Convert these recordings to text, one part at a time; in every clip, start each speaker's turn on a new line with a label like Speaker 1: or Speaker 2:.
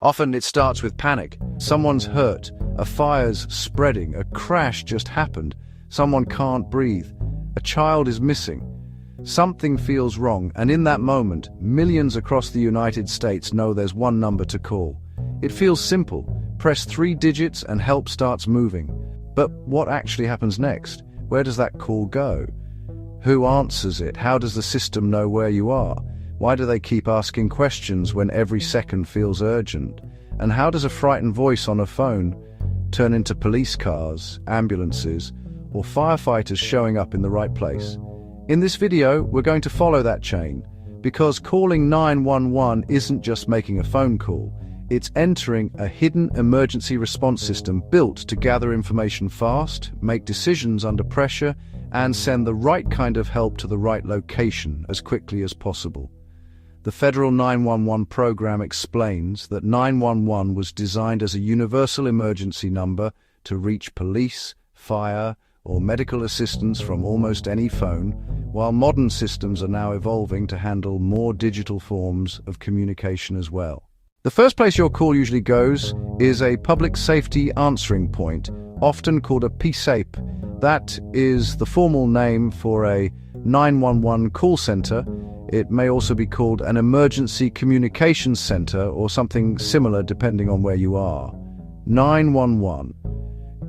Speaker 1: Often it starts with panic. Someone's hurt, a fire's spreading, a crash just happened, someone can't breathe, a child is missing. Something feels wrong, and in that moment, millions across the United States know there's one number to call. It feels simple. Press 3 digits and help starts moving. But what actually happens next? Where does that call go? Who answers it? How does the system know where you are? Why do they keep asking questions when every second feels urgent? And how does a frightened voice on a phone turn into police cars, ambulances, or firefighters showing up in the right place? In this video, we're going to follow that chain, because calling 911 isn't just making a phone call. It's entering a hidden emergency response system built to gather information fast, make decisions under pressure, and send the right kind of help to the right location as quickly as possible. The Federal 911 program explains that 911 was designed as a universal emergency number to reach police, fire, or medical assistance from almost any phone, while modern systems are now evolving to handle more digital forms of communication as well. The first place your call usually goes is a public safety answering point, often called a PSAP. That is the formal name for a 911 call center. It may also be called an emergency communications center or something similar depending on where you are. 911.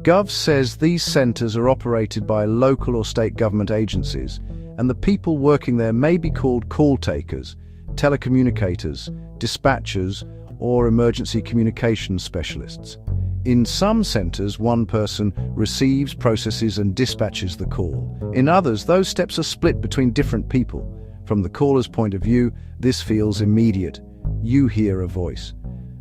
Speaker 1: Gov says these centers are operated by local or state government agencies, and the people working there may be called call takers, telecommunicators, dispatchers, or emergency communications specialists. In some centers, one person receives, processes, and dispatches the call. In others, those steps are split between different people. From the caller's point of view, this feels immediate. You hear a voice.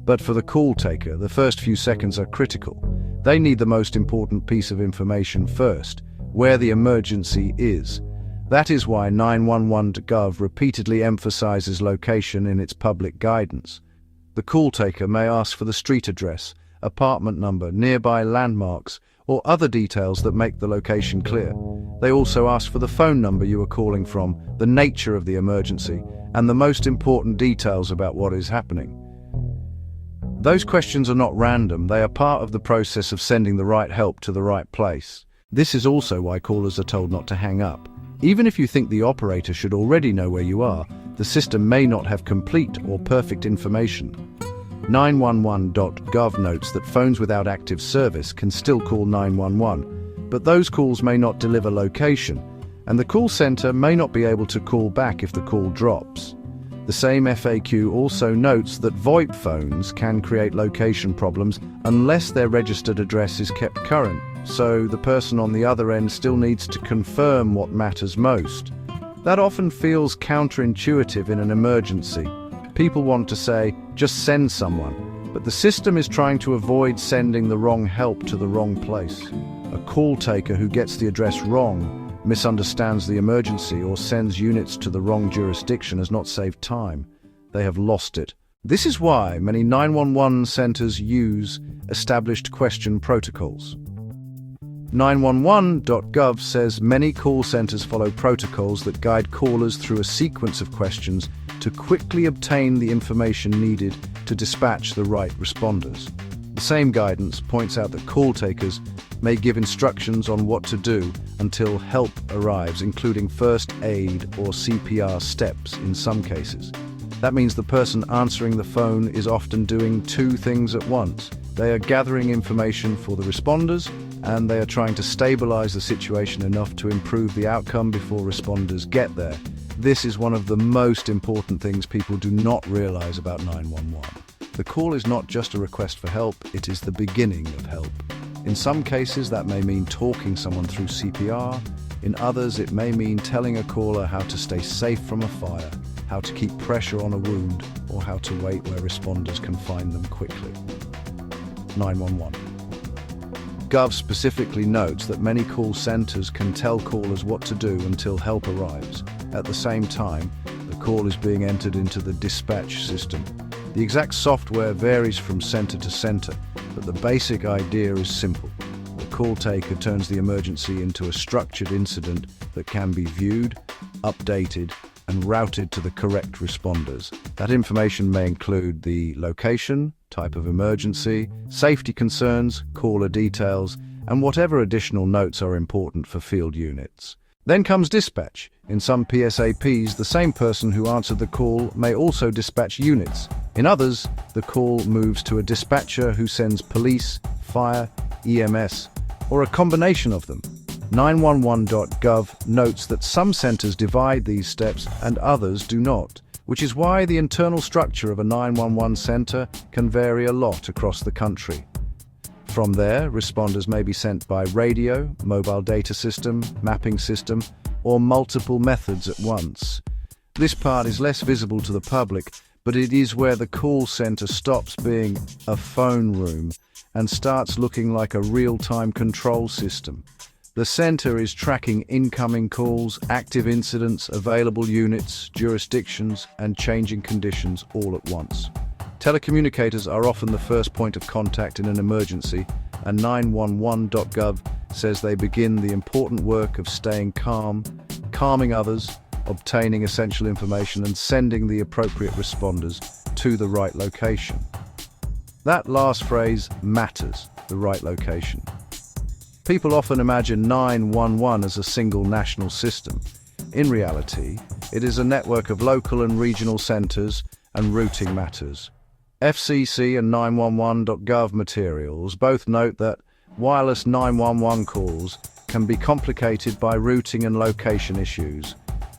Speaker 1: But for the call taker, the first few seconds are critical. They need the most important piece of information first, where the emergency is. That is why 911.gov repeatedly emphasizes location in its public guidance. The call taker may ask for the street address, apartment number, nearby landmarks, or other details that make the location clear. They also ask for the phone number you are calling from, the nature of the emergency, and the most important details about what is happening. Those questions are not random, they are part of the process of sending the right help to the right place. This is also why callers are told not to hang up. Even if you think the operator should already know where you are, the system may not have complete or perfect information. 911.gov notes that phones without active service can still call 911, but those calls may not deliver location, and the call center may not be able to call back if the call drops. The same FAQ also notes that VoIP phones can create location problems unless their registered address is kept current, so the person on the other end still needs to confirm what matters most. That often feels counterintuitive in an emergency. People want to say, just send someone, but the system is trying to avoid sending the wrong help to the wrong place. A call taker who gets the address wrong, misunderstands the emergency, or sends units to the wrong jurisdiction has not saved time. They have lost it. This is why many 911 centers use established question protocols. 911.gov says many call centers follow protocols that guide callers through a sequence of questions to quickly obtain the information needed to dispatch the right responders. The same guidance points out that call takers may give instructions on what to do until help arrives, including first aid or CPR steps in some cases. That means the person answering the phone is often doing two things at once. They are gathering information for the responders, and they are trying to stabilize the situation enough to improve the outcome before responders get there. This is one of the most important things people do not realize about 911. The call is not just a request for help, it is the beginning of help. In some cases, that may mean talking someone through CPR. In others, it may mean telling a caller how to stay safe from a fire, how to keep pressure on a wound, or how to wait where responders can find them quickly. 911. Gov specifically notes that many call centers can tell callers what to do until help arrives. At the same time, the call is being entered into the dispatch system. The exact software varies from center to center, but the basic idea is simple. The call taker turns the emergency into a structured incident that can be viewed, updated, and routed to the correct responders. That information may include the location, type of emergency, safety concerns, caller details, and whatever additional notes are important for field units. Then comes dispatch. In some PSAPs, the same person who answered the call may also dispatch units. In others, the call moves to a dispatcher who sends police, fire, EMS, or a combination of them. 911.gov notes that some centers divide these steps and others do not, which is why the internal structure of a 911 center can vary a lot across the country. From there, responders may be sent by radio, mobile data system, mapping system, or multiple methods at once. This part is less visible to the public, but it is where the call center stops being a phone room and starts looking like a real-time control system. The center is tracking incoming calls, active incidents, available units, jurisdictions, and changing conditions all at once. Telecommunicators are often the first point of contact in an emergency, and 911.gov says they begin the important work of staying calm, calming others, obtaining essential information, and sending the appropriate responders to the right location. That last phrase matters, the right location. People often imagine 911 as a single national system. In reality, it is a network of local and regional centers and routing matters. FCC and 911.gov materials both note that wireless 911 calls can be complicated by routing and location issues,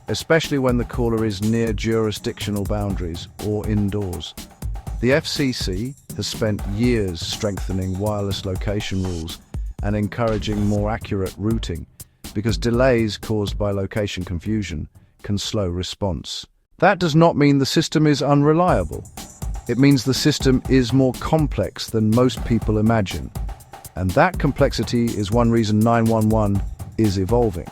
Speaker 1: especially when the caller is near jurisdictional boundaries or indoors. The FCC has spent years strengthening wireless location rules and encouraging more accurate routing, because delays caused by location confusion can slow response. That does not mean the system is unreliable. It means the system is more complex than most people imagine. And that complexity is one reason 911 is evolving.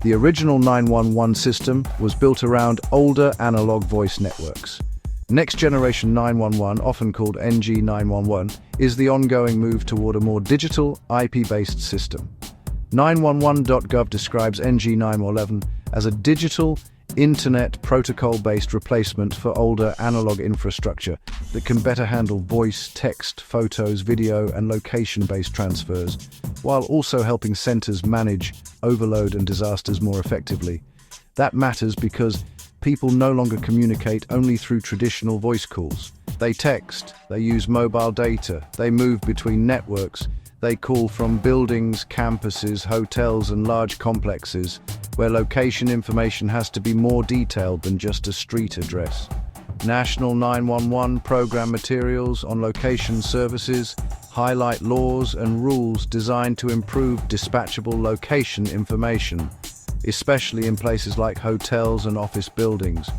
Speaker 1: The original 911 system was built around older analog voice networks. Next generation 911, often called NG 911, is the ongoing move toward a more digital, IP-based system. 911.gov describes NG 911 as a digital, internet protocol-based replacement for older analog infrastructure that can better handle voice, text, photos, video, and location-based transfers, while also helping centers manage overload and disasters more effectively. That matters because people no longer communicate only through traditional voice calls. They text, they use mobile data, they move between networks, they call from buildings, campuses, hotels, and large complexes, where location information has to be more detailed than just a street address. National 911 program materials on location services highlight laws and rules designed to improve dispatchable location information, especially in places like hotels and office buildings.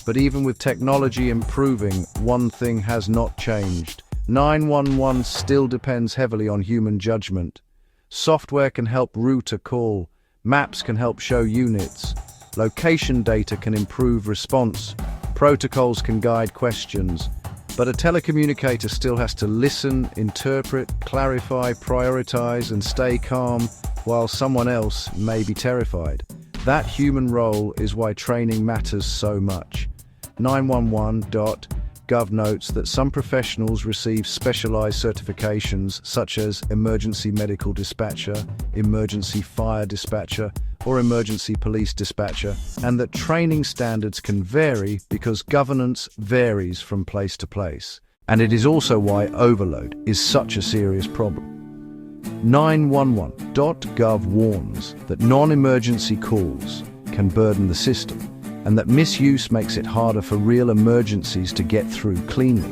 Speaker 1: But even with technology improving, one thing has not changed. 911 still depends heavily on human judgment. Software can help route a call, maps can help show units, location data can improve response, protocols can guide questions, but a telecommunicator still has to listen, interpret, clarify, prioritize, and stay calm while someone else may be terrified. That human role is why training matters so much. 911.gov notes that some professionals receive specialized certifications such as emergency medical dispatcher, emergency fire dispatcher, or emergency police dispatcher, and that training standards can vary because governance varies from place to place. And it is also why overload is such a serious problem. 911.gov warns that non-emergency calls can burden the system, and that misuse makes it harder for real emergencies to get through cleanly.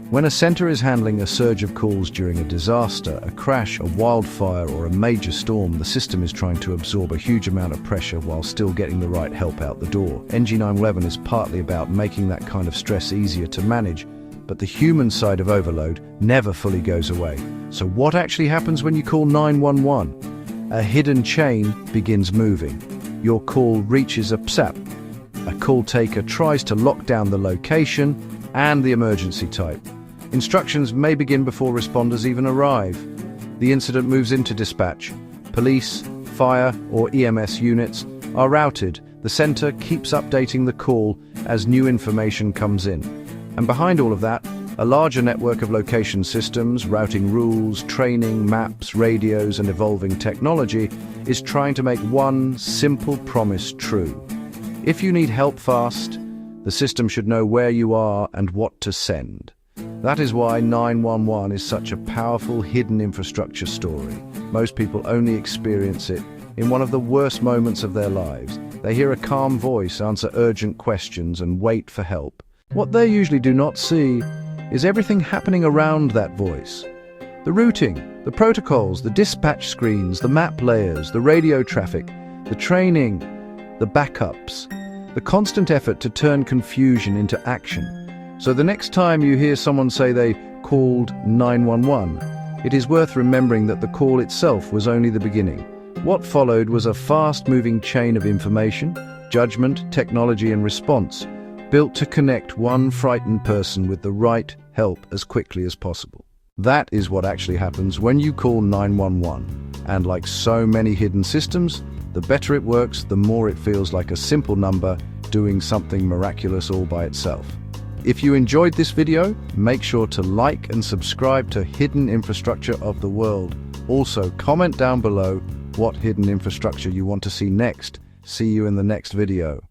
Speaker 1: When a center is handling a surge of calls during a disaster, a crash, a wildfire, or a major storm, the system is trying to absorb a huge amount of pressure while still getting the right help out the door. NG 911 is partly about making that kind of stress easier to manage, but the human side of overload never fully goes away. So what actually happens when you call 911? A hidden chain begins moving. Your call reaches a PSAP. A call taker tries to lock down the location and the emergency type. Instructions may begin before responders even arrive. The incident moves into dispatch. Police, fire, or EMS units are routed. The center keeps updating the call as new information comes in. And behind all of that, A larger network of location systems, routing rules, training, maps, radios, and evolving technology is trying to make one simple promise true. If you need help fast, the system should know where you are and what to send. That is why 911 is such a powerful hidden infrastructure story. Most people only experience it in one of the worst moments of their lives. They hear a calm voice answer urgent questions and wait for help. What they usually do not see is everything happening around that voice. The routing, the protocols, the dispatch screens, the map layers, the radio traffic, the training, the backups, the constant effort to turn confusion into action. So the next time you hear someone say they called 911, it is worth remembering that the call itself was only the beginning. What followed was a fast-moving chain of information, judgment, technology, and response, built to connect one frightened person with the right help as quickly as possible. That is what actually happens when you call 911. And like so many hidden systems, the better it works, the more it feels like a simple number doing something miraculous all by itself. If you enjoyed this video, make sure to like and subscribe to Hidden Infrastructure of the World. Also, comment down below what hidden infrastructure you want to see next. See you in the next video.